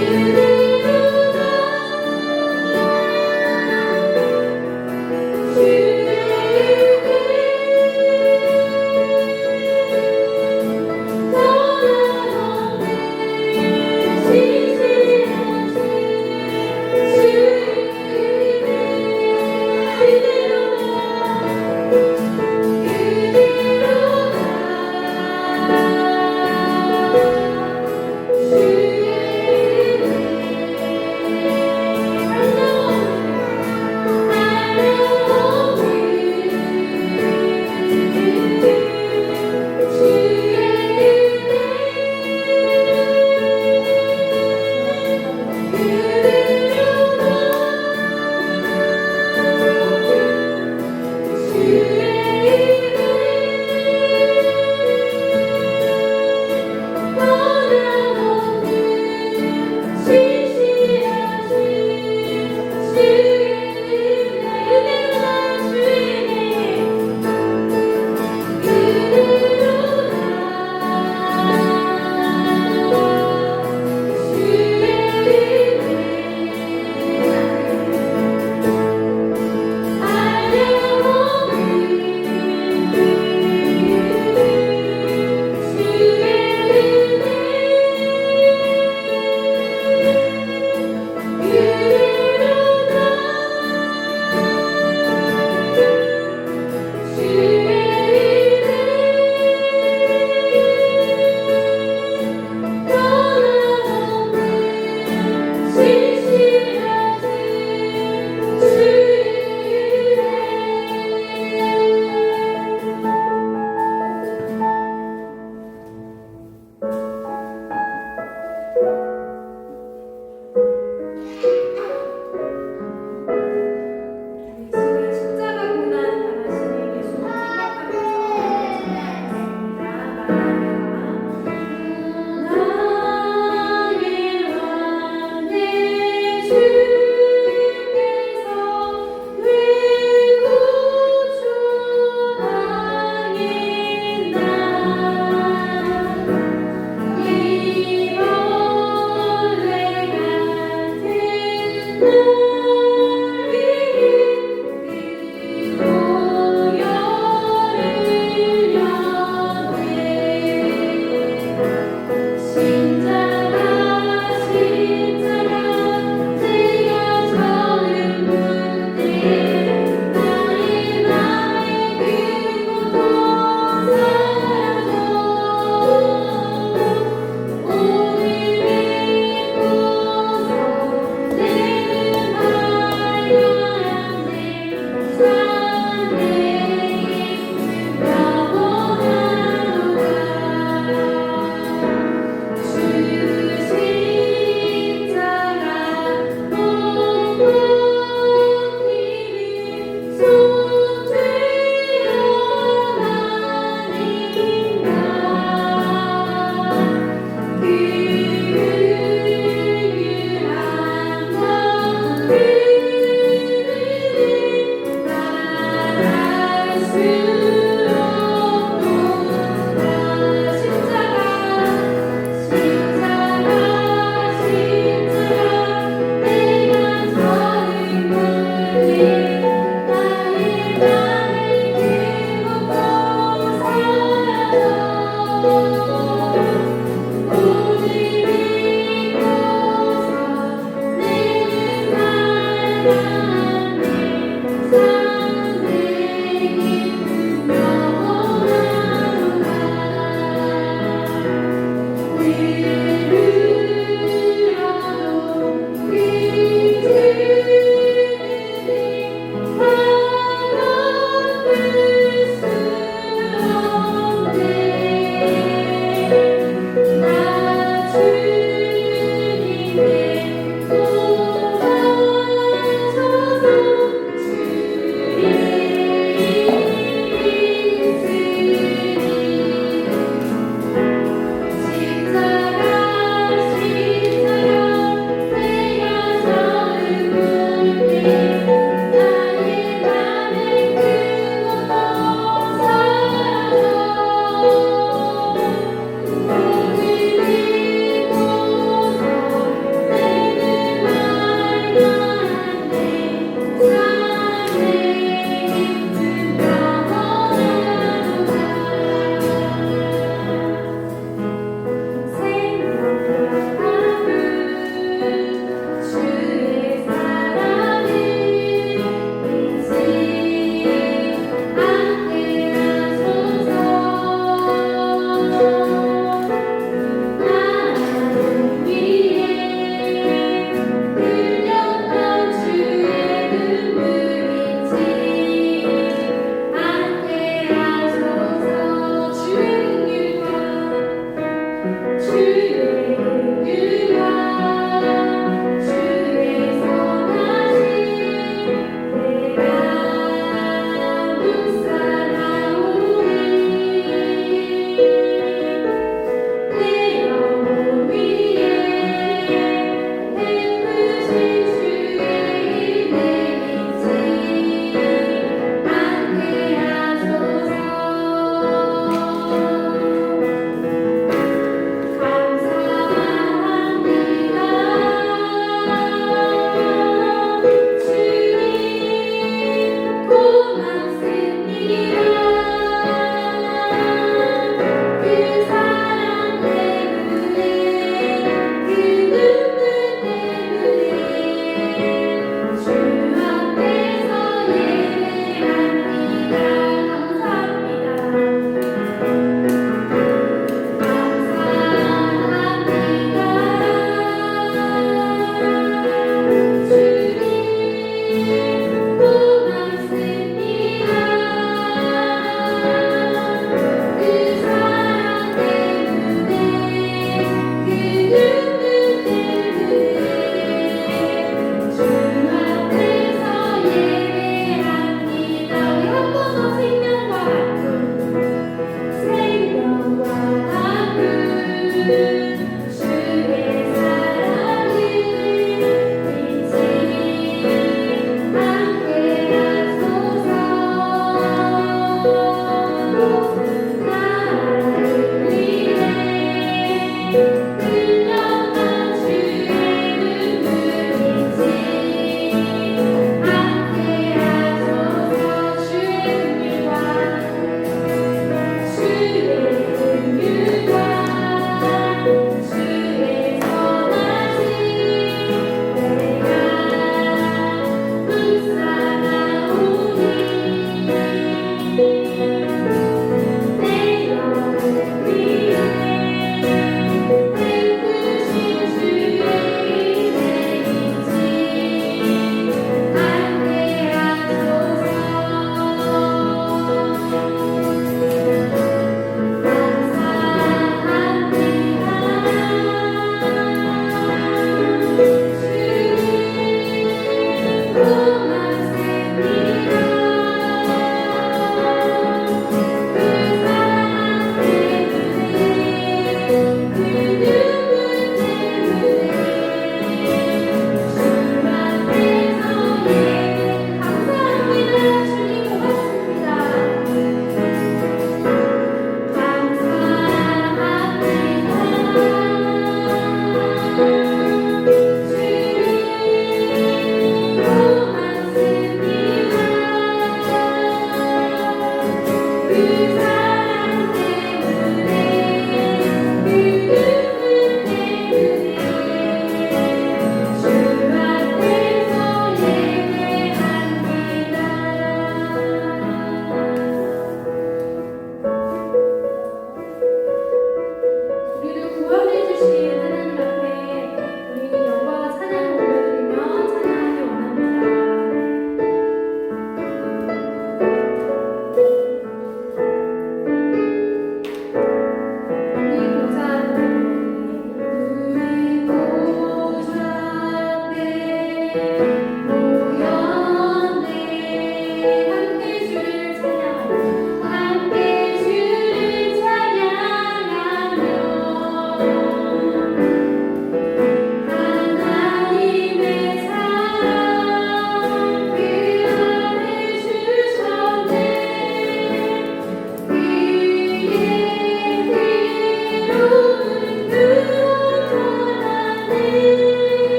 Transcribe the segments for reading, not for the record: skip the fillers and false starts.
주의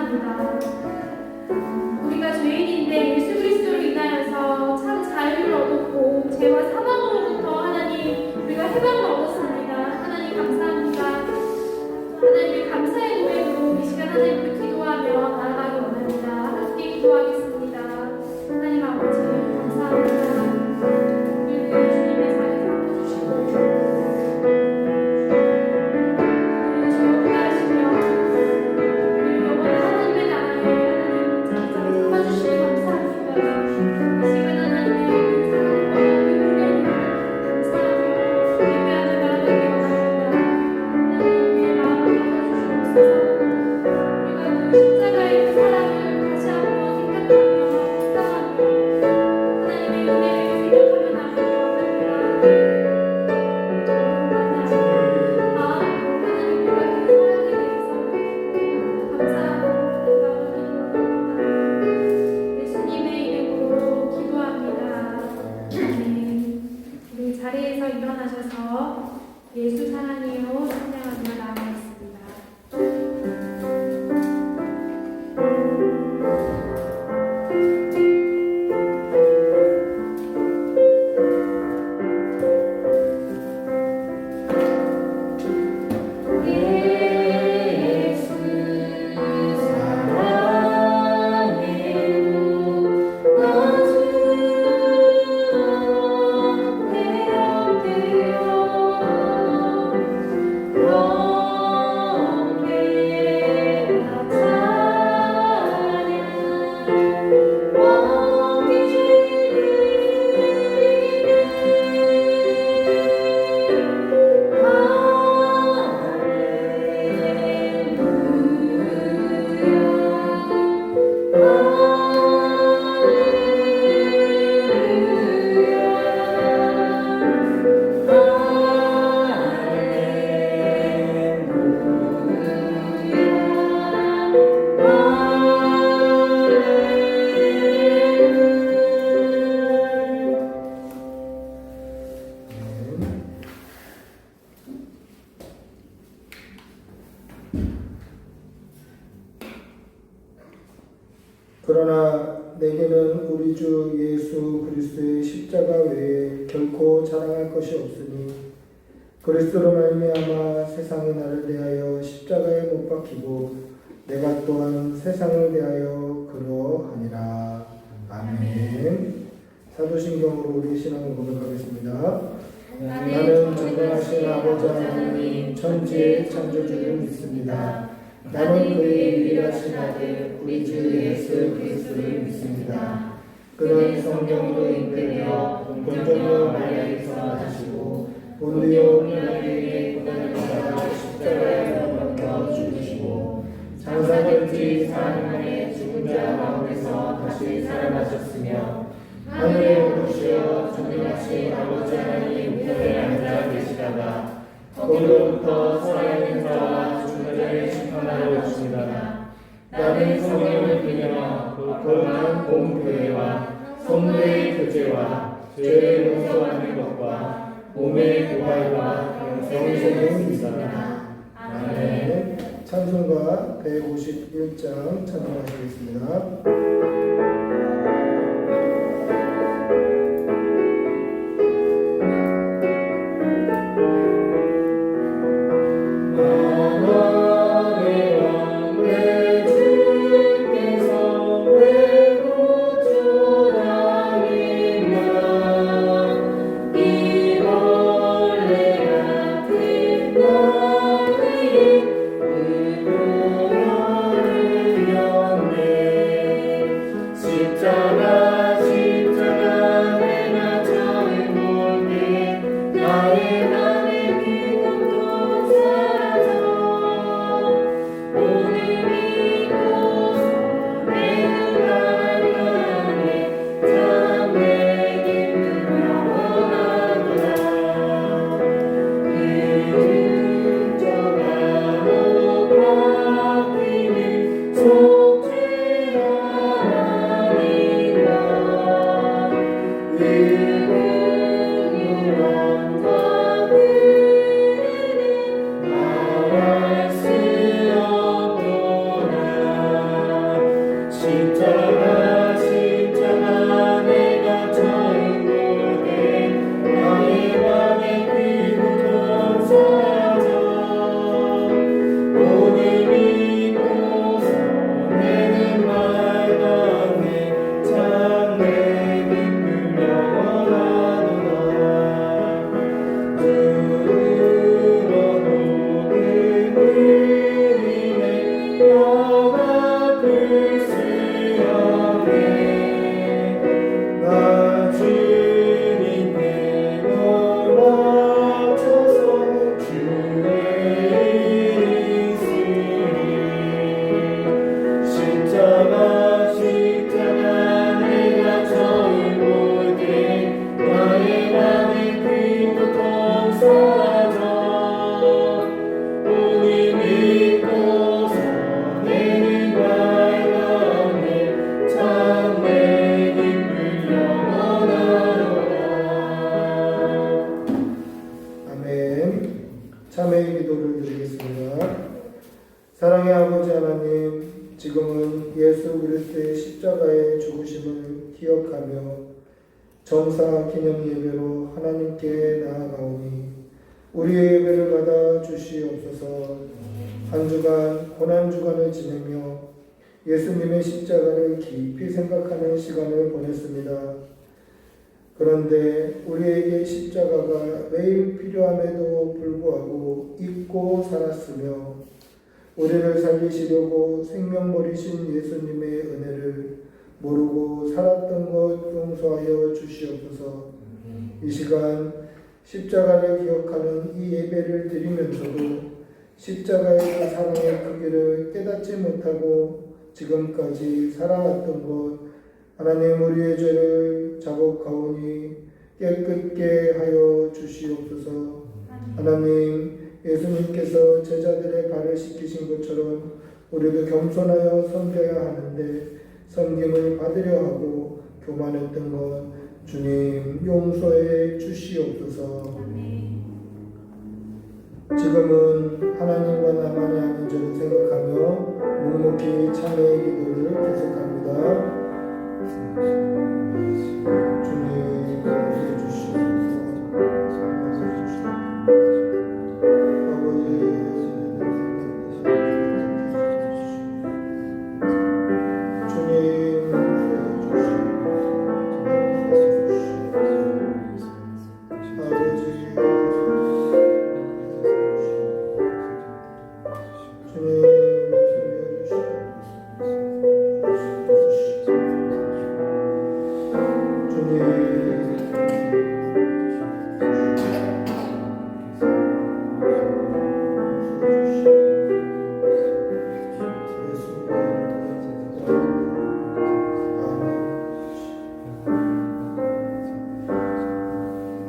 감사합니다. 우리가 죄인인데 예수 그리스도를 인하여서 참 자유를 얻었고 죄와 사망으로부터 하나님 우리가 해방을 얻었습니다. 하나님 감사합니다. 하나님의 감사의 노래로 이 시간 하나님께 기도하며 나아가기 원합니다. 함께 기도하겠습니다. 하나님 아버지 감사합니다. 우리를 주님의 자리에 세워주시고 자리에서 일어나셔서 예수 사랑해요 찬양하며 나아가겠습니다. 그러나 내게는 우리 주 예수 그리스도의 십자가 외에 결코 자랑할 것이 없으니 그리스도로 말미암아 세상이 나를 대하여 십자가에 못 박히고 내가 또한 세상을 대하여 그러하니라. 아멘. 사도신경으로 우리 신앙을 고백하겠습니다. 나는 전능하신 아버지 하나님 천지의 창조주를 믿습니다. 나는 그의 유일하신 아들 우리 주 예수 그리스도를 믿습니다. 그는 성령으로 잉태되어 본토 마리아에서 나시고 본디오 빌라도에게 고난을 받아 십자가에 못 박혀 죽으시고 장사된 지 4일 만에 죽은 자 가운데서 다시 살아나셨으며 하늘에 오르시어 전능하신 아버지 하나님 우편에 앉아 계시다가 거기로부터 살아있는 자와 죽은 자를 심판하러 오십니다. 나는 성령을 믿으며 거룩한 공교회와 성도의 교제와 죄를 용서하는 것과 몸의 부활과 영생을 믿습니다. 아멘. 찬송가 151장 찬송하시겠습니다. 지금은 예수 그리스도의 십자가의 죽으심을 기억하며 정사 기념 예배로 하나님께 나아가오니 우리의 예배를 받아 주시옵소서. 한 주간 고난 주간을 지내며 예수님의 십자가를 깊이 생각하는 시간을 보냈습니다. 그런데 우리에게 십자가가 매일 필요함에도 불구하고 잊고 살았으며 우리를 살리시려고 생명 버리신 예수님의 은혜를 모르고 살았던 것 용서하여 주시옵소서. 이 시간 십자가를 기억하는 이 예배를 드리면서도 십자가의 그 사랑의 크기를 깨닫지 못하고 지금까지 살아왔던 것 하나님 우리의 죄를 자복하오니 깨끗게 하여 주시옵소서. 하나님 예수님께서 제자들의 발을 씻기신 것처럼 우리도 겸손하여 섬겨야 하는데 섬김을 받으려 하고 교만했던 것 주님 용서해 주시옵소서. 지금은 하나님과 나만의 아닌 죄를 생각하며 묵묵히 참회의 기도를 계속합니다. 주님 용서해 주시옵소서.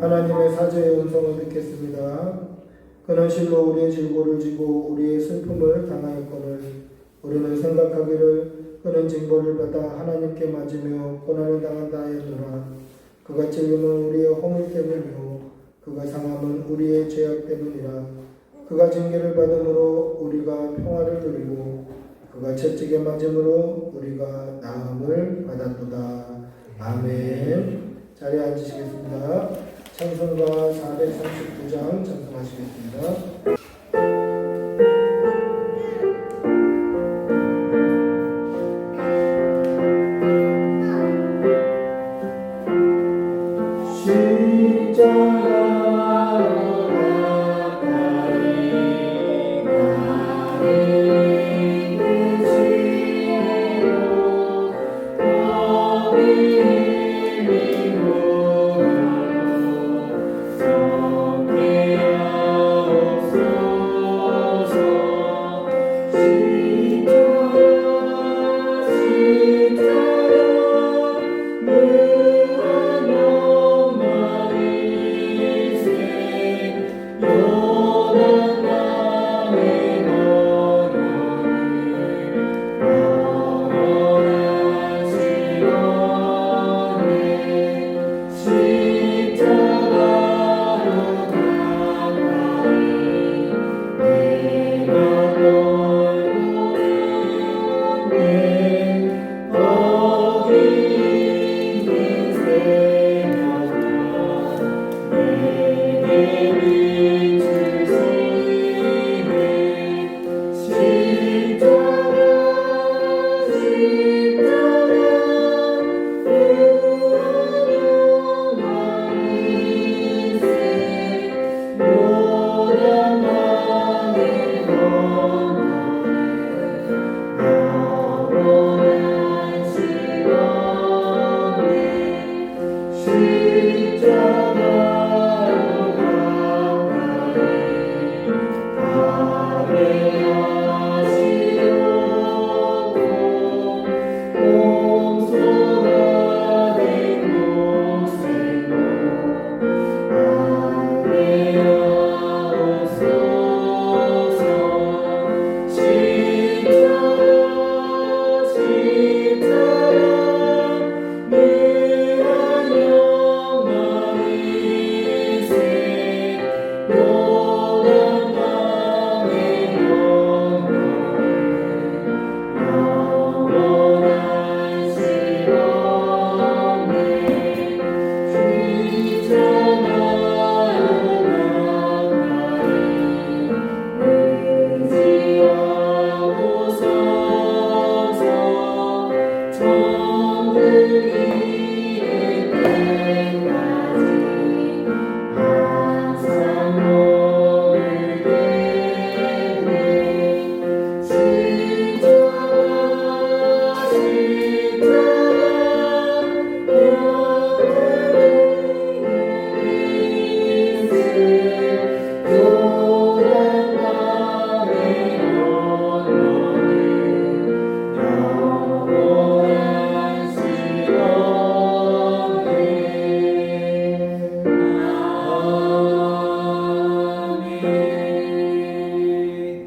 하나님의 사죄의 음성을 듣겠습니다. 그는 실로 우리의 질고를 지고 우리의 슬픔을 당하였거늘 우리는 생각하기를 그는 징벌을 받아 하나님께 맞으며 고난을 당한다 하였노라. 그가 찔림은 우리의 허물 때문이요 그가 상함은 우리의 죄악 때문이라. 그가 징계를 받음으로 우리가 평화를 누리고 그가 채찍에 맞음으로 우리가 나음을 받았도다. 아멘. 자리에 앉으시겠습니다. 찬송가 439장 찬송하시겠습니다. 주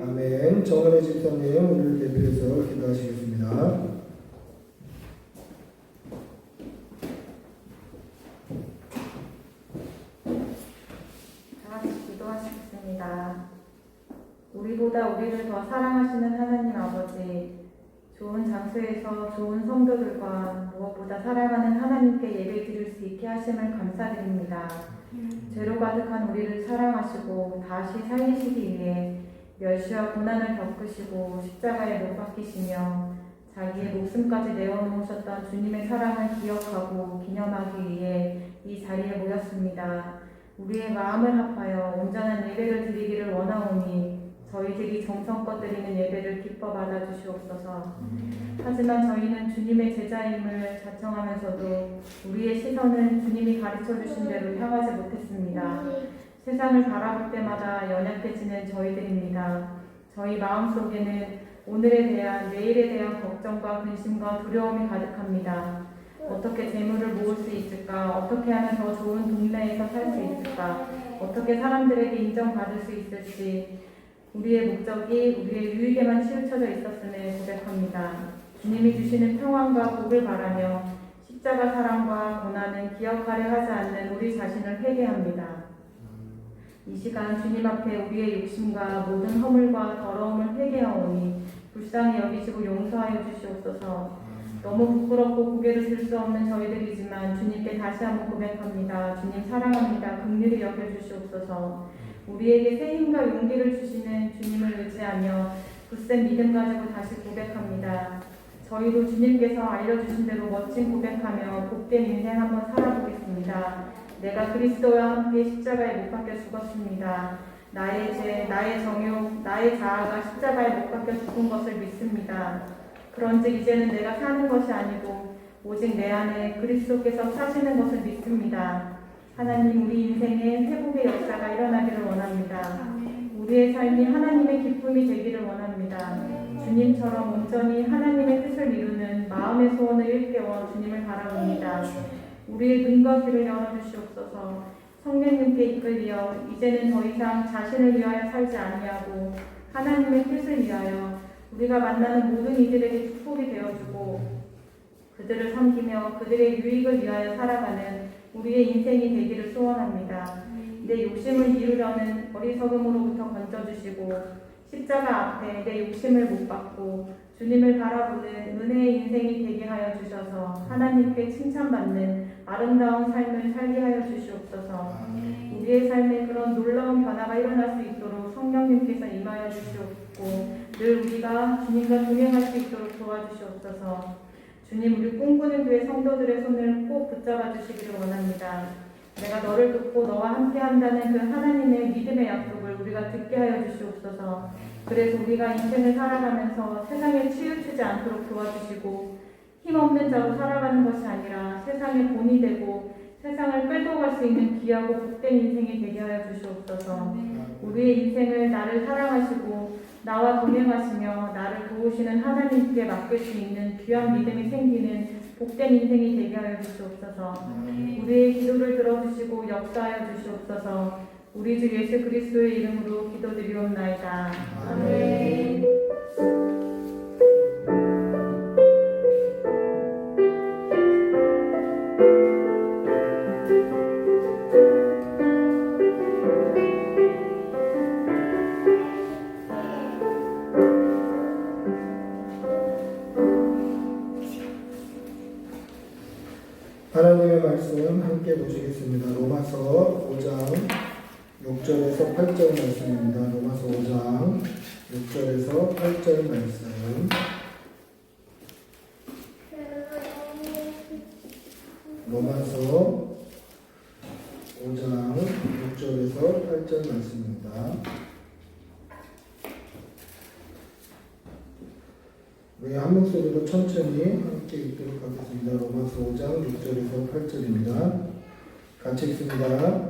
아멘. 정은혜 집사님 오늘 대표해서 기도하시겠습니다. 다 같이 기도하시겠습니다. 우리보다 우리를 더 사랑하시는 하나님 아버지, 좋은 장소에서 좋은 성도들과 무엇보다 사랑하는 하나님께 예배 드릴 수 있게 하심을 감사드립니다. 죄로 가득한 우리를 사랑하시고 다시 살리시기 위해 멸시와 고난을 겪으시고 십자가에 못 박히시며 자기의 목숨까지 내어놓으셨던 주님의 사랑을 기억하고 기념하기 위해 이 자리에 모였습니다. 우리의 마음을 합하여 온전한 예배를 드리기를 원하오니 저희들이 정성껏 드리는 예배를 기뻐 받아주시옵소서. 하지만 저희는 주님의 제자임을 자청하면서도 우리의 시선은 주님이 가르쳐주신 대로 향하지 못했습니다. 세상을 바라볼 때마다 연약해지는 저희들입니다. 저희 마음속에는 오늘에 대한, 내일에 대한 걱정과 근심과 두려움이 가득합니다. 어떻게 재물을 모을 수 있을까? 어떻게 하면 더 좋은 동네에서 살 수 있을까? 어떻게 사람들에게 인정받을 수 있을지 우리의 목적이 우리의 유익에만 치우쳐져 있었음을 고백합니다. 주님이 주시는 평안과 복을 바라며 십자가 사랑과 고난은 기억하려 하지 않는 우리 자신을 회개합니다. 이 시간 주님 앞에 우리의 욕심과 모든 허물과 더러움을 회개하오니 불쌍히 여기시고 용서하여 주시옵소서. 너무 부끄럽고 고개를 들 수 없는 저희들이지만 주님께 다시 한번 고백합니다. 주님 사랑합니다. 긍휼히 여겨주시옵소서. 우리에게 새 힘과 용기를 주시는 주님을 의지하며 굳센 믿음 가지고 다시 고백합니다. 저희도 주님께서 알려주신 대로 멋진 고백하며 복된 인생 한번 살아보겠습니다. 내가 그리스도와 함께 십자가에 못 박혀 죽었습니다. 나의 죄, 나의 정욕, 나의 자아가 십자가에 못 박혀 죽은 것을 믿습니다. 그런즉 이제는 내가 사는 것이 아니고 오직 내 안에 그리스도께서 사시는 것을 믿습니다. 하나님, 우리 인생에 회복의 역사가 일어나기를 원합니다. 우리의 삶이 하나님의 기쁨이 되기를 원합니다. 주님처럼 온전히 하나님의 뜻을 이루는 마음의 소원을 일깨워 주님을 바라봅니다. 우리의 눈과 귀를 열어주시옵소서. 성령님께 이끌려 이제는 더 이상 자신을 위하여 살지 아니하고 하나님의 뜻을 위하여 우리가 만나는 모든 이들에게 축복이 되어주고 그들을 섬기며 그들의 유익을 위하여 살아가는 우리의 인생이 되기를 소원합니다. 내 욕심을 이루려는 어리석음으로부터 건져주시고 십자가 앞에 내 욕심을 못 받고 주님을 바라보는 은혜의 인생이 되게 하여 주셔서 하나님께 칭찬받는 아름다운 삶을 살게 하여 주시옵소서. 우리의 삶에 그런 놀라운 변화가 일어날 수 있도록 성령님께서 임하여 주시옵고 늘 우리가 주님과 동행할 수 있도록 도와주시옵소서. 주님, 우리 꿈꾸는 교회 성도들의 손을 꼭 붙잡아 주시기를 원합니다. 내가 너를 돕고 너와 함께 한다는 그 하나님의 믿음의 약속을 우리가 듣게 하여 주시옵소서. 그래서 우리가 인생을 살아가면서 세상에 치우치지 않도록 도와주시고 힘없는 자로 살아가는 것이 아니라 세상의 본이 되고 세상을 끌고 갈 수 있는 귀하고 복된 인생이 되게 하여 주시옵소서. 우리의 인생을 나를 사랑하시고 나와 동행하시며 나를 도우시는 하나님께 맡길 수 있는 귀한 믿음이 생기는 복된 인생이 되게 하여 주시옵소서. 우리의 기도를 들어주시고 역사하여 주시옵소서. 우리 주 예수 그리스도의 이름으로 기도드리옵나이다. 아멘. 하나님의 말씀 함께 보시겠습니다. 로마서 5장 6절에서 8절 말씀입니다. 로마서 5장 6절에서 8절 말씀. 로마서 5장 6절에서 8절 말씀입니다. 우리 한 한 목소리로 천천히 함께 읽도록 하겠습니다. 로마서 5장 6절에서 8절입니다. 같이 읽습니다.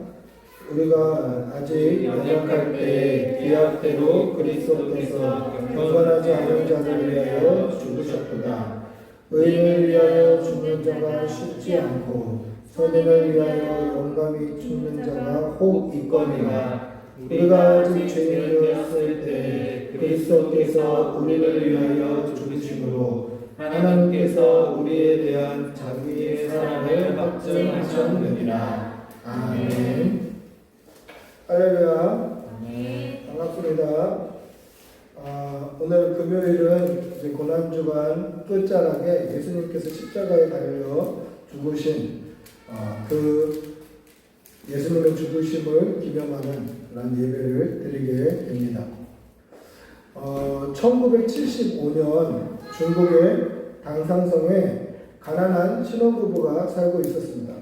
우리가 아직 연약할 때 기약대로 그리스도께서 경건하지 않은 자를 위하여 죽으셨도다. 의인을 위하여 죽는 자가 쉽지 않고 선인을 위하여 용감히 죽는 자가 혹 있거니와 우리가 아직 죄인이었을 때 그리스도께서 우리를 위하여 죽으심으로 하나님께서 우리에 대한 자기의 사랑을 확증하셨느니라. 아멘. 할렐루야. 반갑습니다. 오늘 금요일은 이제 고난주간 끝자락에 예수님께서 십자가에 달려 죽으신 그 예수님의 죽으심을 기념하는 그런 예배를 드리게 됩니다. 1975년 중국의 당상성에 가난한 신혼부부가 살고 있었습니다.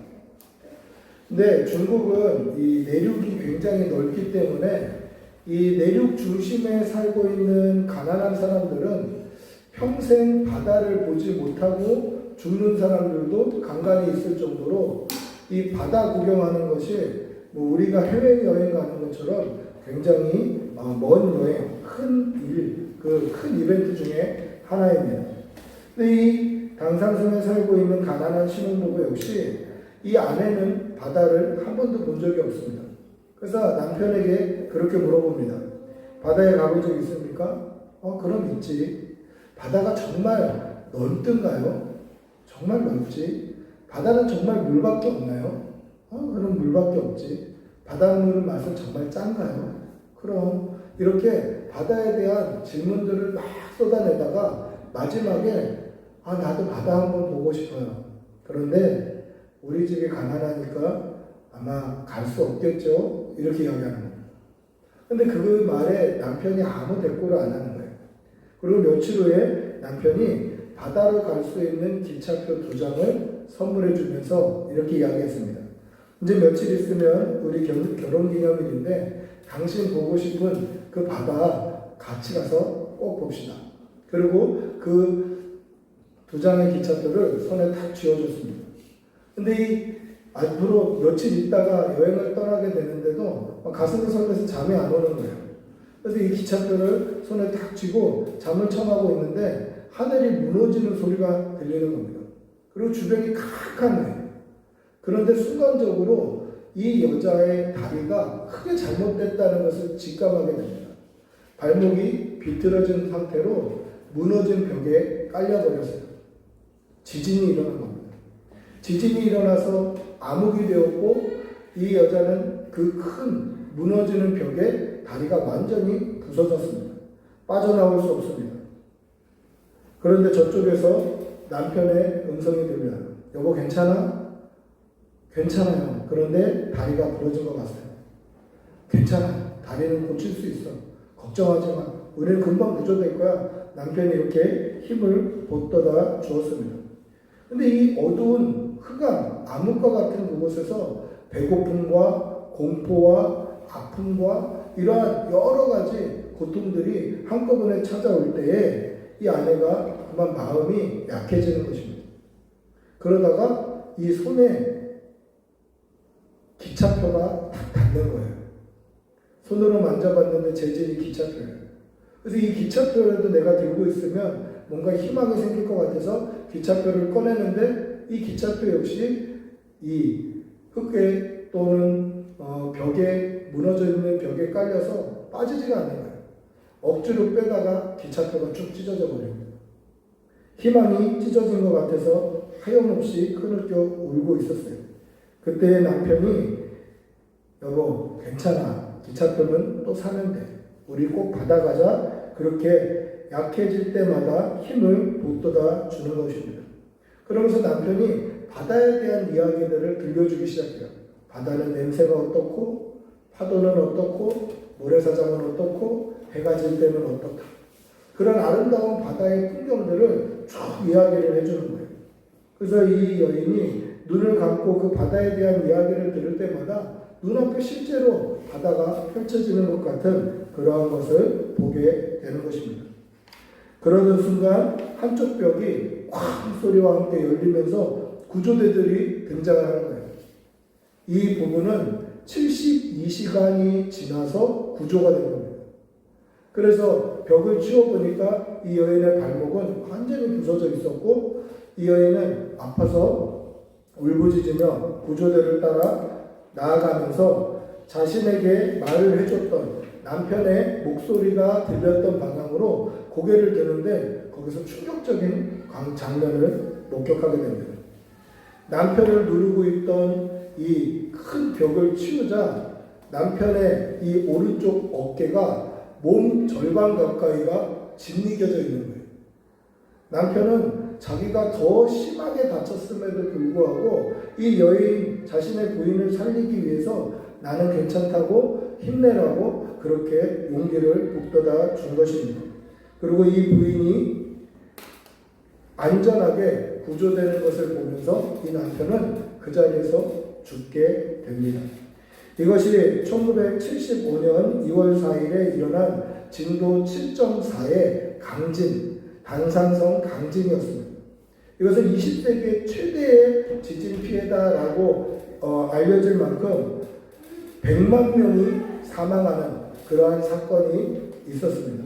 근데 중국은 이 내륙이 굉장히 넓기 때문에 이 내륙 중심에 살고 있는 가난한 사람들은 평생 바다를 보지 못하고 죽는 사람들도 간간히 있을 정도로 이 바다 구경하는 것이 뭐 우리가 해외여행 가는 것처럼 굉장히 먼 여행, 큰 이벤트 중에 하나입니다. 근데 이 당상성에 살고 있는 가난한 신혼부부 역시 이 아내는 바다를 한 번도 본 적이 없습니다. 그래서 남편에게 그렇게 물어봅니다. 바다에 가본 적 있습니까? 그럼 있지. 바다가 정말 넓던가요? 정말 넓지. 바다는 정말 물밖에 없나요? 그럼 물밖에 없지. 바닷물 맛은 정말 짠가요? 그럼 이렇게 바다에 대한 질문들을 막 쏟아내다가 마지막에 나도 바다 한번 보고 싶어요. 그런데 우리 집이 가난하니까 아마 갈 수 없겠죠? 이렇게 이야기하는 겁니다. 근데 그 말에 남편이 아무 대꾸를 안 하는 거예요. 그리고 며칠 후에 남편이 바다로 갈 수 있는 기차표 2장을 선물해 주면서 이렇게 이야기했습니다. 이제 며칠 있으면 우리 결혼기념일인데 당신 보고 싶은 그 바다 같이 가서 꼭 봅시다. 그리고 그 2장의 기차표를 손에 탁 쥐어줬습니다. 근데 이 앞으로 며칠 있다가 여행을 떠나게 되는데도 가슴이 설레서 잠이 안 오는 거예요. 그래서 이 기차표를 손에 탁 쥐고 잠을 청하고 있는데 하늘이 무너지는 소리가 들리는 겁니다. 그리고 주변이 캄캄해요. 그런데 순간적으로 이 여자의 다리가 크게 잘못됐다는 것을 직감하게 됩니다. 발목이 비틀어진 상태로 무너진 벽에 깔려버렸어요. 지진이 일어난 겁니다. 지진이 일어나서 암흑이 되었고 이 여자는 그 큰 무너지는 벽에 다리가 완전히 부서졌습니다. 빠져나올 수 없습니다. 그런데 저쪽에서 남편의 음성이 들려요. 여보 괜찮아? 괜찮아요. 그런데 다리가 부러진 것 같아요. 괜찮아. 다리는 고칠 수 있어. 걱정하지 마. 우리는 금방 구조될 거야. 남편이 이렇게 힘을 보태다 주었습니다. 근데 이 어두운 흑암, 암흑과 같은 그곳에서 배고픔과 공포와 아픔과 이러한 여러 가지 고통들이 한꺼번에 찾아올 때에 이 아내가 그만 마음이 약해지는 것입니다. 그러다가 이 손에 기차표가 탁 닿는 거예요. 손으로 만져봤는데 재질이 기차표예요. 그래서 이 기차표라도 내가 들고 있으면 뭔가 희망이 생길 것 같아서 기차표를 꺼내는데 이 기차표 역시 이 흙에 또는 벽에 무너져 있는 벽에 깔려서 빠지지가 않는 거예요. 억지로 빼다가 기차표가 쭉 찢어져 버립니다. 희망이 찢어진 것 같아서 하염없이 흐느껴 울고 있었어요. 그때 남편이 여보 괜찮아. 기차표는 또 사면 돼. 우리 꼭 받아가자. 그렇게 약해질 때마다 힘을 북돋아 주는 것입니다. 그러면서 남편이 바다에 대한 이야기들을 들려주기 시작해요. 바다는 냄새가 어떻고 파도는 어떻고 모래사장은 어떻고 해가 질 때는 어떻다. 그런 아름다운 바다의 풍경들을 쭉 이야기를 해주는 거예요. 그래서 이 여인이 눈을 감고 그 바다에 대한 이야기를 들을 때마다 눈앞에 실제로 바다가 펼쳐지는 것 같은 그러한 것을 보게 되는 것입니다. 그러는 순간 한쪽 벽이 쾅 소리와 함께 열리면서 구조대들이 등장하는 거예요. 이 부분은 72시간이 지나서 구조가 된 겁니다. 그래서 벽을 치워보니까 이 여인의 발목은 완전히 부서져 있었고 이 여인은 아파서 울부짖으며 구조대를 따라 나아가면서 자신에게 말을 해줬던 남편의 목소리가 들렸던 방향으로 고개를 드는데 거기서 충격적인 장면을 목격하게 됩니다. 남편을 누르고 있던 이 큰 벽을 치우자 남편의 이 오른쪽 어깨가 몸 절반 가까이가 짓이겨져 있는 거예요. 남편은 자기가 더 심하게 다쳤음에도 불구하고 이 여인 자신의 부인을 살리기 위해서 나는 괜찮다고 힘내라고 그렇게 용기를 북돋아 준 것입니다. 그리고 이 부인이 안전하게 구조되는 것을 보면서 이 남편은 그 자리에서 죽게 됩니다. 이것이 1975년 2월 4일에 일어난 진도 7.4의 강진, 단산성 강진이었습니다. 이것은 20세기의 최대의 지진 피해다라고 알려질 만큼 100만 명이 사망하는 그러한 사건이 있었습니다.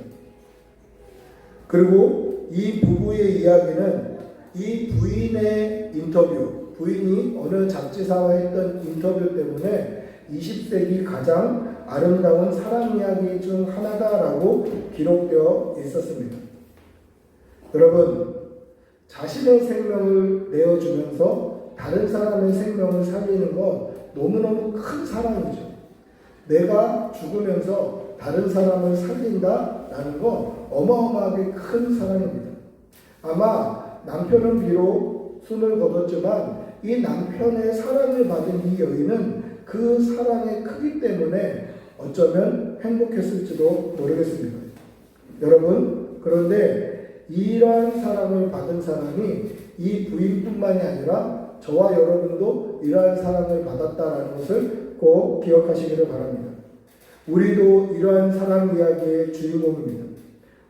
그리고 이 부부의 이야기는 이 부인의 인터뷰, 부인이 어느 잡지사와 했던 인터뷰 때문에 20세기 가장 아름다운 사랑 이야기 중 하나다라고 기록되어 있었습니다. 여러분, 자신의 생명을 내어주면서 다른 사람의 생명을 살리는 건 너무너무 큰 사랑이죠. 내가 죽으면서 다른 사람을 살린다라는 건 어마어마하게 큰 사랑입니다. 아마 남편은 비록 숨을 거뒀지만 이 남편의 사랑을 받은 이 여인은 그 사랑의 크기 때문에 어쩌면 행복했을지도 모르겠습니다. 여러분, 그런데 이러한 사랑을 받은 사람이 이 부인뿐만이 아니라 저와 여러분도 이러한 사랑을 받았다라는 것을 꼭 기억하시기를 바랍니다. 우리도 이러한 사랑 이야기의 주인공입니다.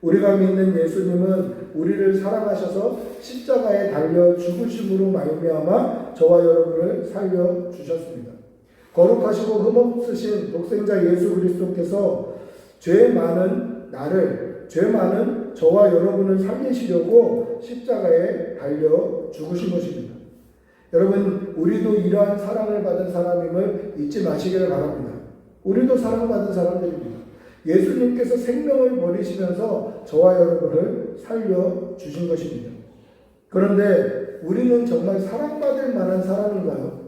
우리가 믿는 예수님은 우리를 사랑하셔서 십자가에 달려 죽으심으로 말미암아 저와 여러분을 살려주셨습니다. 거룩하시고 흠없으신 독생자 예수 그리스도께서 죄 많은 나를, 죄 많은 저와 여러분을 살리시려고 십자가에 달려 죽으신 것입니다. 여러분, 우리도 이러한 사랑을 받은 사람임을 잊지 마시기를 바랍니다. 우리도 사랑받은 사람들입니다. 예수님께서 생명을 버리시면서 저와 여러분을 살려주신 것입니다. 그런데 우리는 정말 사랑받을 만한 사람인가요?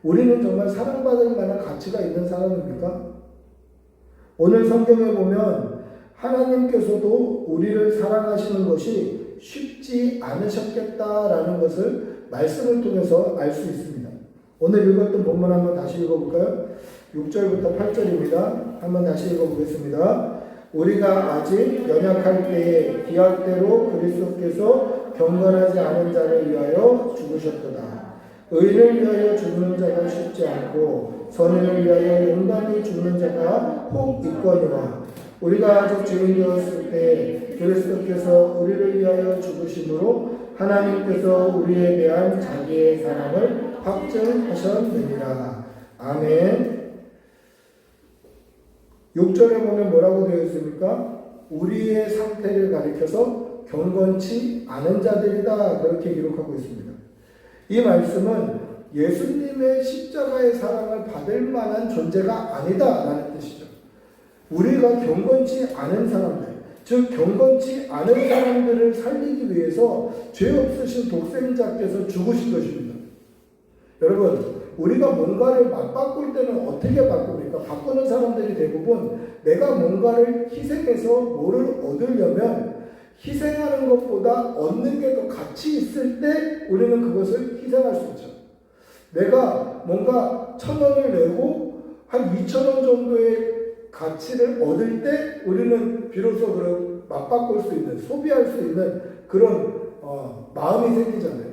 우리는 정말 사랑받을 만한 가치가 있는 사람입니까? 오늘 성경에 보면 하나님께서도 우리를 사랑하시는 것이 쉽지 않으셨겠다라는 것을 말씀을 통해서 알 수 있습니다. 오늘 읽었던 본문 한번 다시 읽어볼까요? 6절부터 8절입니다. 한번 다시 읽어보겠습니다. 우리가 아직 연약할 때에 기약대로 그리스도께서 경건하지 않은 자를 위하여 죽으셨도다. 의인을 위하여 죽는 자가 쉽지 않고 선인을 위하여 용감히 죽는 자가 혹 있거니와 우리가 아직 죄인 되었을 때 그리스도께서 우리를 위하여 죽으심으로 하나님께서 우리에 대한 자기의 사랑을 확증하셨느니라. 아멘. 6절에 보면 뭐라고 되어 있습니까? 우리의 상태를 가리켜서 경건치 않은 자들이다, 그렇게 기록하고 있습니다. 이 말씀은 예수님의 십자가의 사랑을 받을 만한 존재가 아니다라는 뜻이죠. 우리가 경건치 않은 사람들, 즉 경건치 않은 사람들을 살리기 위해서 죄 없으신 독생자께서 죽으신 것입니다. 여러분, 우리가 뭔가를 맞바꿀 때는 어떻게 바꿉니까? 바꾸는 사람들이 대부분 내가 뭔가를 희생해서 뭐를 얻으려면 희생하는 것보다 얻는 게 더 가치 있을 때 우리는 그것을 희생할 수 있죠. 내가 뭔가 1,000원을 내고 한 2,000원 정도의 가치를 얻을 때 우리는 비로소 그런 맞바꿀 수 있는, 소비할 수 있는 그런 마음이 생기잖아요.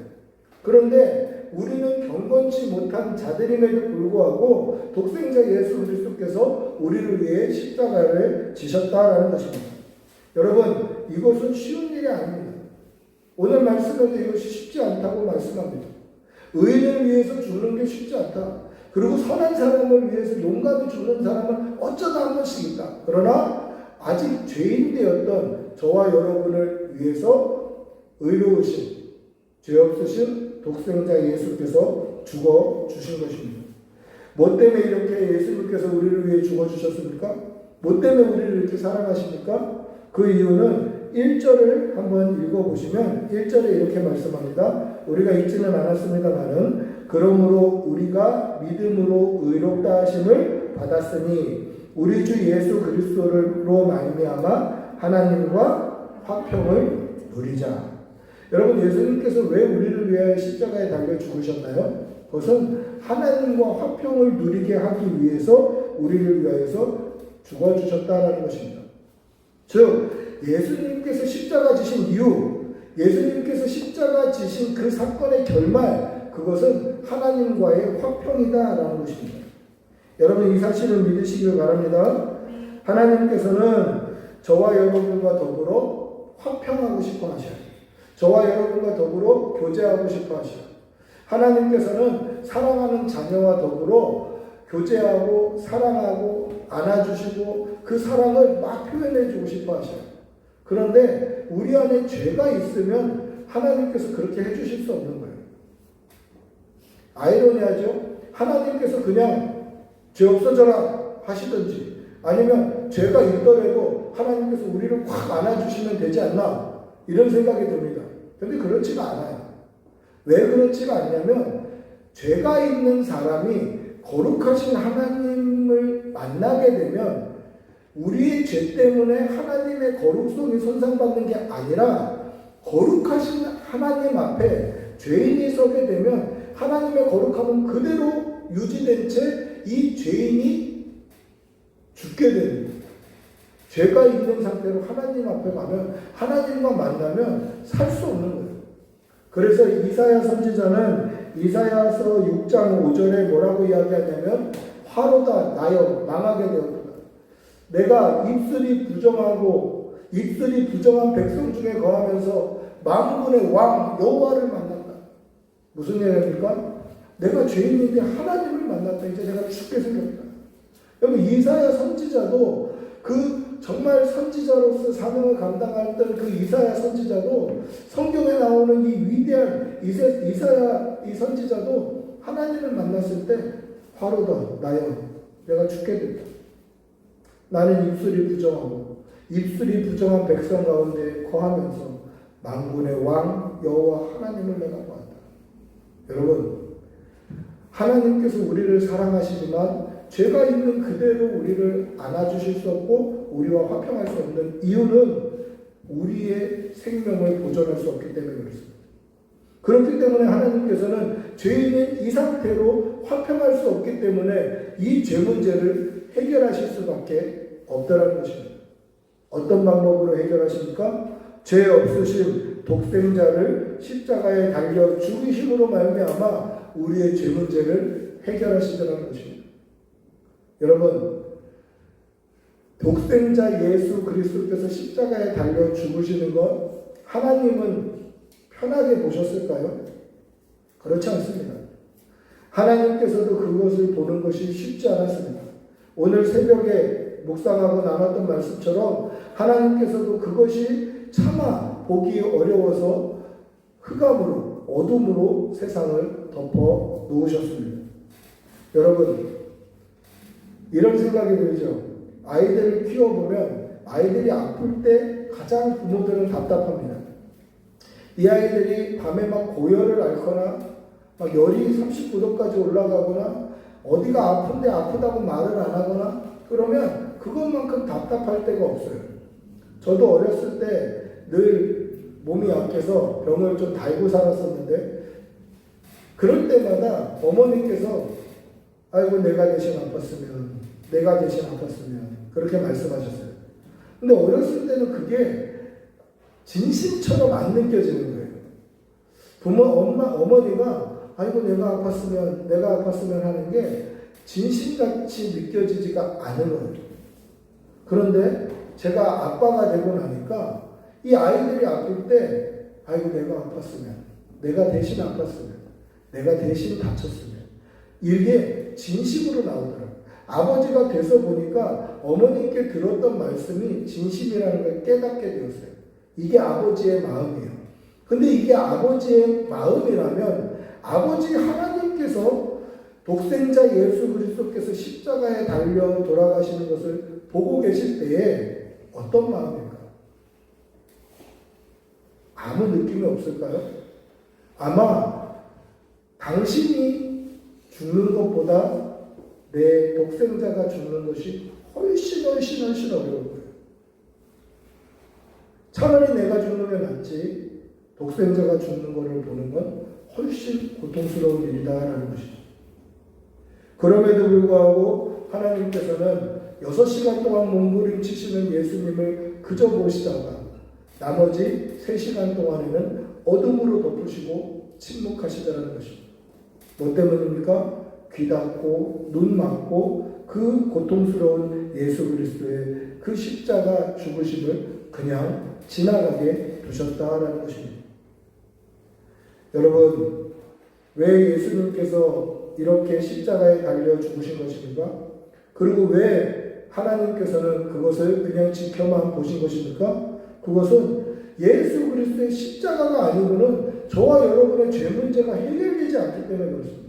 그런데 우리는 경건치 못한 자들임에도 불구하고 독생자 예수 그리스도께서 우리를 위해 십자가를 지셨다라는 것입니다. 여러분, 이것은 쉬운 일이 아닙니다. 오늘 말씀에도 이것이 쉽지 않다고 말씀합니다. 의인을 위해서 죽는 게 쉽지 않다. 그리고 선한 사람을 위해서 용감히 죽는 사람은 어쩌다 한 번씩 있다. 그러나 아직 죄인 되었던 저와 여러분을 위해서 의로우신, 죄 없으신 독생자 예수께서 죽어주신 것입니다. 뭐 때문에 이렇게 예수님께서 우리를 위해 죽어주셨습니까? 뭐 때문에 우리를 이렇게 사랑하십니까? 그 이유는 1절을 한번 읽어보시면 1절에 이렇게 말씀합니다. 우리가 읽지는 않았습니다만은 그러므로 우리가 믿음으로 의롭다 하심을 받았으니 우리 주 예수 그리스도로 말미암아 하나님과 화평을 누리자. 여러분, 예수님께서 왜 우리를 위하여 십자가에 달려 죽으셨나요? 그것은 하나님과 화평을 누리게 하기 위해서 우리를 위하여서 죽어주셨다는 것입니다. 즉 예수님께서 십자가 지신 이유, 예수님께서 십자가 지신 그 사건의 결말, 그것은 하나님과의 화평이다라는 것입니다. 여러분, 이 사실을 믿으시길 바랍니다. 하나님께서는 저와 여러분과 더불어 화평하고 싶어 하셔요. 저와 여러분과 더불어 교제하고 싶어 하셔요. 하나님께서는 사랑하는 자녀와 더불어 교제하고 사랑하고 안아주시고 그 사랑을 막 표현해주고 싶어 하셔요. 그런데 우리 안에 죄가 있으면 하나님께서 그렇게 해주실 수 없는 거예요. 아이러니하죠? 하나님께서 그냥 죄 없어져라 하시든지 아니면 죄가 있더라도 하나님께서 우리를 확 안아주시면 되지 않나 이런 생각이 듭니다. 그런데 그렇지가 않아요. 왜 그렇지가 않냐면 죄가 있는 사람이 거룩하신 하나님을 만나게 되면 우리의 죄 때문에 하나님의 거룩성이 손상받는 게 아니라 거룩하신 하나님 앞에 죄인이 서게 되면 하나님의 거룩함은 그대로 유지된 채 이 죄인이 죽게 됩니다. 죄가 있는 상태로 하나님 앞에 가면 하나님과 만나면 살 수 없는 거예요. 그래서 이사야 선지자는 이사야서 6장 5절에 뭐라고 이야기하냐면 화로다 나여 망하게 되었다. 내가 입술이 부정한 백성 중에 거하면서 만군의 왕 여호와를 만났다. 무슨 얘기입니까? 내가 죄인인데 하나님을 만났다. 이제 내가 죽게 생겼다. 여러분, 이사야 선지자도 그 정말 선지자로서 사명을 감당했던 그 이사야 선지자도 성경에 나오는 이 위대한 이사야 이 선지자도 하나님을 만났을 때 화로다 나여 내가 죽게 됐다. 나는 입술이 부정한 백성 가운데 거하면서 만군의 왕 여호와 하나님을 내가 보았다. 여러분, 하나님께서 우리를 사랑하시지만 죄가 있는 그대로 우리를 안아주실 수 없고 우리와 화평할 수 없는 이유는 우리의 생명을 보존할 수 없기 때문에 그렇습니다. 그렇기 때문에 하나님께서는 죄인인 이 상태로 화평할 수 없기 때문에 이 죄 문제를 해결하실 수밖에 없다는 것입니다. 어떤 방법으로 해결하십니까? 죄 없으신 독생자를 십자가에 달려 죽이심으로 말미암아 우리의 죄 문제를 해결하시더라는 것입니다. 여러분, 독생자 예수 그리스도께서 십자가에 달려 죽으시는 것 하나님은 편하게 보셨을까요? 그렇지 않습니다. 하나님께서도 그것을 보는 것이 쉽지 않았습니다. 오늘 새벽에 묵상하고 나눴던 말씀처럼 하나님께서도 그것이 차마 보기 어려워서 흑암으로 어둠으로 세상을 덮어 놓으셨습니다. 여러분, 이런 생각이 들죠. 아이들을 키워보면 아이들이 아플 때 가장 부모들은 답답합니다. 이 아이들이 밤에 막 고열을 앓거나 막 열이 39도까지 올라가거나 어디가 아픈데 아프다고 말을 안 하거나 그러면 그것만큼 답답할 때가 없어요. 저도 어렸을 때 늘 몸이 약해서 병을 좀 달고 살았었는데 그럴 때마다 어머니께서 아이고 내가 대신 아팠으면 그렇게 말씀하셨어요. 근데 어렸을 때는 그게 진심처럼 안 느껴지는 거예요. 어머니가 아이고 내가 아팠으면 하는 게 진심같이 느껴지지가 않은 거예요. 그런데 제가 아빠가 되고 나니까 이 아이들이 아플 때 아이고 내가 아팠으면, 내가 대신 아팠으면, 내가 대신 다쳤으면, 이게 진심으로 나오더라고요. 아버지가 돼서 보니까 어머니께 들었던 말씀이 진심이라는 걸 깨닫게 되었어요. 이게 아버지의 마음이에요. 근데 이게 아버지의 마음이라면 아버지 하나님께서 독생자 예수 그리스도께서 십자가에 달려 돌아가시는 것을 보고 계실 때에 어떤 마음일까? 아무 느낌이 없을까요? 아마 당신이 죽는 것보다 내 독생자가 죽는 것이 훨씬 어려울 거예요. 차라리 내가 죽는 게 낫지 독생자가 죽는 것을 보는 건 훨씬 고통스러운 일이다라는 것이죠. 그럼에도 불구하고 하나님께서는 6시간 동안 몸부림치시는 예수님을 그저 보시다가 나머지 3시간 동안에는 어둠으로 덮으시고 침묵하시다는 것입니다. 뭐 때문입니까? 귀 닫고 눈 막고 그 고통스러운 예수 그리스도의 그 십자가 죽으심을 그냥 지나가게 두셨다라는 것입니다. 여러분, 왜 예수님께서 이렇게 십자가에 달려 죽으신 것입니까? 그리고 왜 하나님께서는 그것을 그냥 지켜만 보신 것입니까? 그것은 예수 그리스도의 십자가가 아니고는 저와 여러분의 죄 문제가 해결되지 않기 때문에 그렇습니다.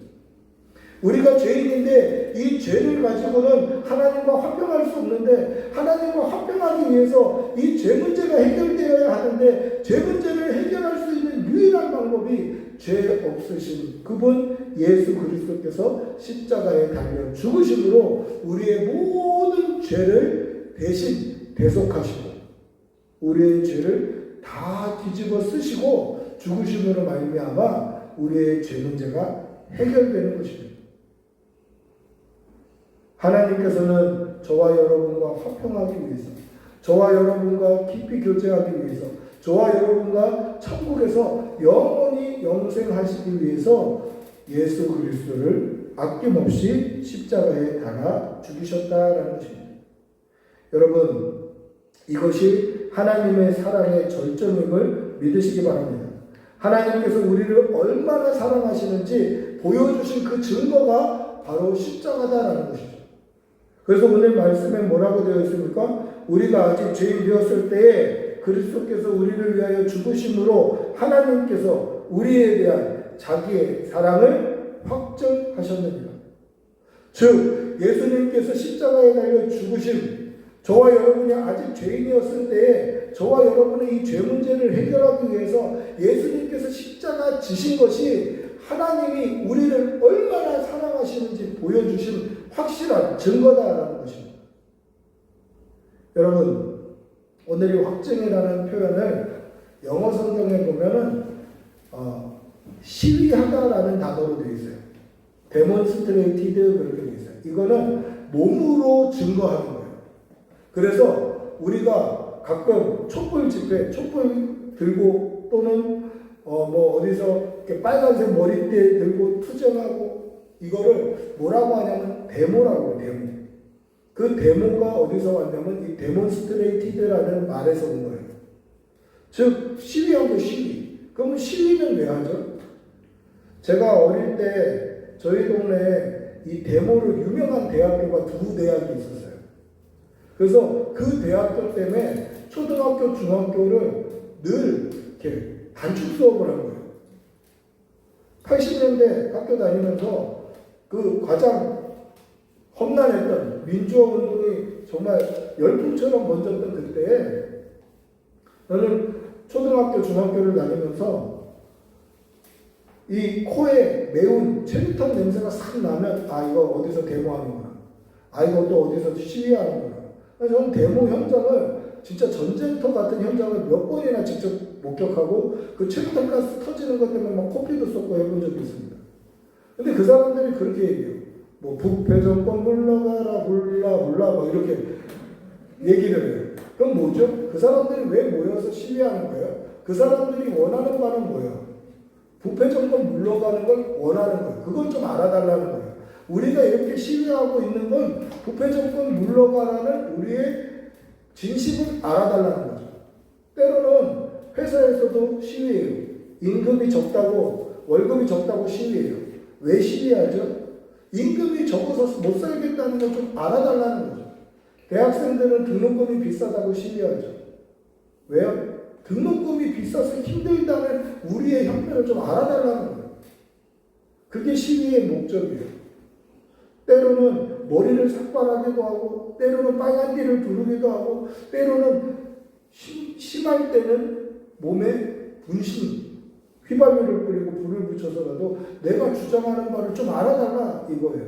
우리가 죄인인데 이 죄를 가지고는 하나님과 화평할 수 없는데, 하나님과 화평하기 위해서 이 죄 문제가 해결되어야 하는데, 죄 문제를 해결할 수 있는 유일한 방법이 죄 없으신 그분 예수 그리스도께서 십자가에 달려 죽으심으로 우리의 모든 죄를 대신 대속하시고 우리의 죄를 다 뒤집어 쓰시고 죽으심으로 말미암아 우리의 죄 문제가 해결되는 것입니다. 하나님께서는 저와 여러분과 화평하기 위해서, 저와 여러분과 깊이 교제하기 위해서, 저와 여러분과 천국에서 영원히 영생하시기 위해서 예수 그리스도를 아낌없이 십자가에 달아 죽이셨다라는 것입니다. 여러분, 이것이 하나님의 사랑의 절정임을 믿으시기 바랍니다. 하나님께서 우리를 얼마나 사랑하시는지 보여주신 그 증거가 바로 십자가다라는 것이죠. 그래서 오늘 말씀에 뭐라고 되어 있습니까? 우리가 아직 죄인 되었을 때에 그리스도께서 우리를 위하여 죽으심으로 하나님께서 우리에 대한 자기의 사랑을 확증하셨느니라. 즉 예수님께서 십자가에 달려 죽으심, 저와 여러분이 아직 죄인이었을 때에 저와 여러분의 이 죄 문제를 해결하기 위해서 예수님께서 십자가 지신 것이 하나님이 우리를 얼마나 사랑하시는지 보여주신 확실한 증거다라는 것입니다. 여러분, 오늘 이 확증이라는 표현을 영어 성경에 보면은 시위하다라는 단어로 되어 있어요. demonstrated 그렇게 되어 있어요. 이거는 몸으로 증거하는 거예요. 그래서 우리가 가끔 촛불 집회, 촛불 들고 또는 뭐 어디서 이렇게 빨간색 머리띠 들고 투쟁하고 이거를 뭐라고 하냐면 데모라고 해요. 데모. 그 데모가 어디서 왔냐면 이 데몬스트레이티드라는 말에서 온 거예요. 즉 시위한 거 시위. 그럼 시위는 왜 하죠? 제가 어릴 때 저희 동네에 이 데모로 유명한 대학교가 2대학이 있었어요. 그래서 그 대학교 때문에 초등학교, 중학교를 늘 이렇게 단축 수업을 한 거예요. 80년대 학교 다니면서 그 가장 험난했던 민주화 운동이 정말 열풍처럼 번졌던 그때에 저는 초등학교, 중학교를 다니면서 이 코에 매운 체류탄 냄새가 싹 나면 아 이거 어디서 데모하는구나, 아 이거 또 어디서 시위하는구나. 저는 데모 현장을 진짜 전쟁터 같은 현장을 몇 번이나 직접 목격하고 그 체류탄 가스 터지는 것 때문에 막 코피도 쏟고 해본 적이 있습니다. 근데 그 사람들이 그렇게 얘기해요. 뭐 부패 정권 물러가라 몰라 막 이렇게 얘기를 해요. 그럼 뭐죠? 그 사람들이 왜 모여서 시위하는 거예요? 그 사람들이 원하는 바는 뭐예요? 부패 정권 물러가는 걸 원하는 거예요. 그걸 좀 알아달라는 거예요. 우리가 이렇게 시위하고 있는 건 부패 정권 물러가라는 우리의 진심을 알아달라는 거죠. 때로는 회사에서도 시위해요. 임금이 적다고, 월급이 적다고 시위해요. 왜 시위하죠? 임금이 적어서 못 살겠다는 걸 좀 알아달라는 거죠. 대학생들은 등록금이 비싸다고 시위하죠. 왜요? 등록금이 비싸서 힘들다는 우리의 형편을 좀 알아달라는 거예요. 그게 시위의 목적이에요. 때로는 머리를 삭발하기도 하고, 때로는 빨간 띠를 두르기도 하고, 때로는 심할 때는 몸에 분신, 휘발유를 뿌리고 불을 붙여서라도 내가 주장하는 바를 좀 알아달라 이거예요.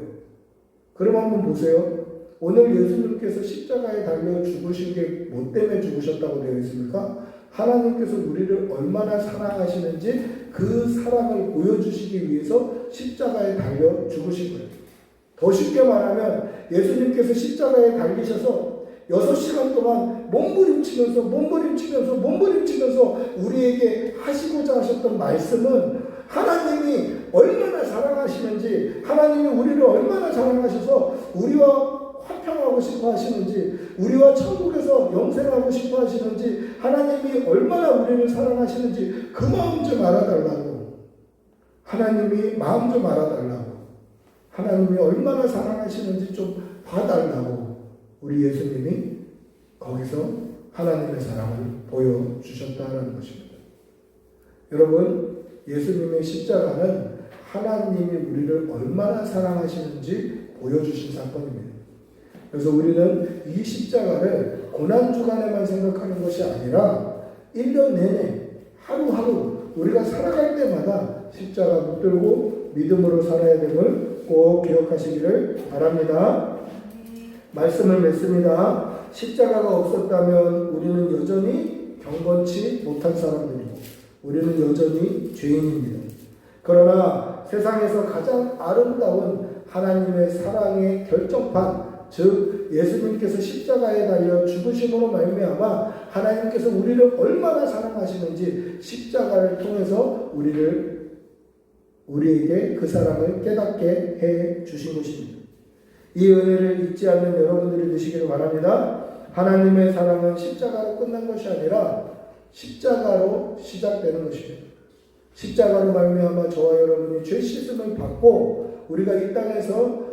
그럼 한번 보세요. 오늘 예수님께서 십자가에 달려 죽으신 게 뭐 때문에 죽으셨다고 되어 있습니까? 하나님께서 우리를 얼마나 사랑하시는지 그 사랑을 보여주시기 위해서 십자가에 달려 죽으신 거예요. 더 쉽게 말하면 예수님께서 십자가에 달리셔서 6시간 동안 몸부림치면서 우리에게 하시고자 하셨던 말씀은 하나님이 얼마나 사랑하시는지, 하나님이 우리를 얼마나 사랑하셔서 우리와 화평하고 싶어 하시는지, 우리와 천국에서 영생하고 싶어 하시는지, 하나님이 얼마나 우리를 사랑하시는지 그 마음 좀 알아달라고, 하나님이 마음 좀 알아달라고, 하나님이 얼마나 사랑하시는지 좀 봐달라고 우리 예수님이 거기서 하나님의 사랑을 보여주셨다는 것입니다. 여러분, 예수님의 십자가는 하나님이 우리를 얼마나 사랑하시는지 보여주신 사건입니다. 그래서 우리는 이 십자가를 고난주간에만 생각하는 것이 아니라 1년 내내 하루하루 우리가 살아갈 때마다 십자가 붙들고 믿음으로 살아야 됨을 꼭 기억하시기를 바랍니다. 말씀을 맺습니다. 십자가가 없었다면 우리는 여전히 경건치 못한 사람들이고 우리는 여전히 죄인입니다. 그러나 세상에서 가장 아름다운 하나님의 사랑의 결정판, 즉 예수님께서 십자가에 달려 죽으심으로 말미암아 하나님께서 우리를 얼마나 사랑하시는지 십자가를 통해서 우리에게 그 사랑을 깨닫게 해 주신 것입니다. 이 은혜를 잊지 않는 여러분들이 되시기를 바랍니다. 하나님의 사랑은 십자가로 끝난 것이 아니라 십자가로 시작되는 것입니다. 십자가로 말미암아 저와 여러분이 죄 씻음을 받고 우리가 이 땅에서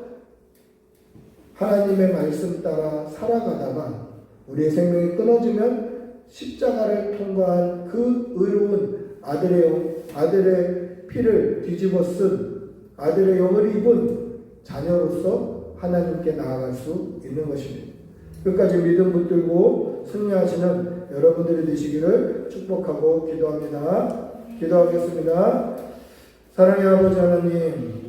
하나님의 말씀 따라 살아가다가 우리의 생명이 끊어지면 십자가를 통과한 그 의로운 아들의 피를 뒤집어 쓴 아들의 영을 입은 자녀로서 하나님께 나아갈 수 있는 것입니다. 끝까지 믿음 붙들고 승리하시는 여러분들이 되시기를 축복하고 기도합니다. 기도하겠습니다. 사랑의 아버지 하나님,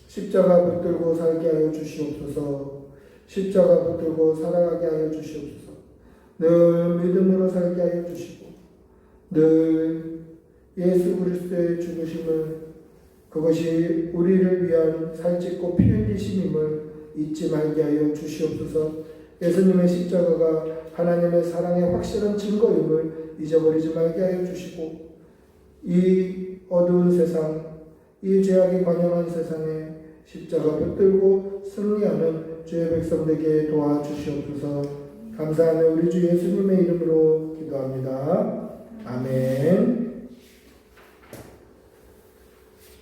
십자가 붙들고 살게 하여 주시옵소서. 십자가 붙들고 살아가게 하여 주시옵소서. 늘 믿음으로 살게 하여 주시고 늘 예수 그리스도의 죽으심을, 그것이 우리를 위한 살짓고 피 흘리심임을 잊지 말게 하여 주시옵소서. 예수님의 십자가가 하나님의 사랑의 확실한 증거임을 잊어버리지 말게 하여 주시고 이 어두운 세상, 이 죄악이 관영한 세상에 십자가 붙들고 승리하는 주의 백성 되게 도와주시옵소서. 감사하며 우리 주 예수님의 이름으로 기도합니다. 아멘.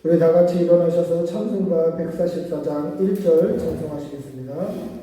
우리 다 같이 일어나셔서 찬송가 144장 1절 찬송하시겠습니다.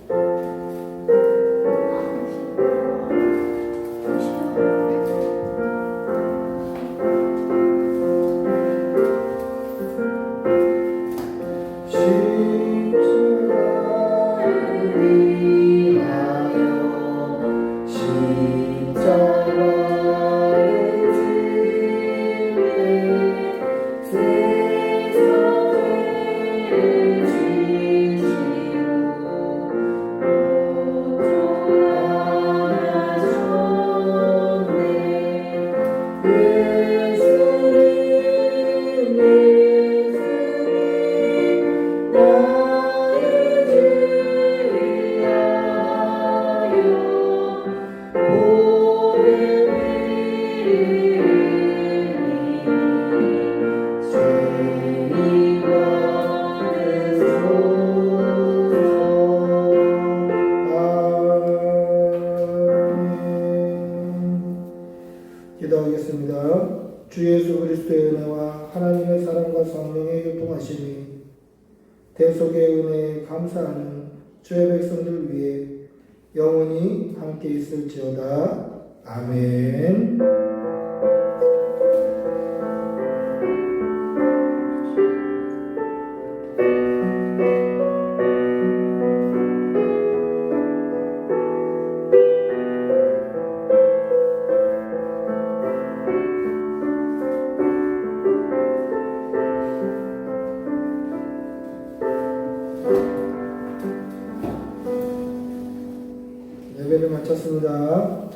성령의 교통하심이 대속의 은혜에 감사하는 주의 백성들 위해 영원히 함께 있을지어다. 아멘. 예배를 마쳤습니다.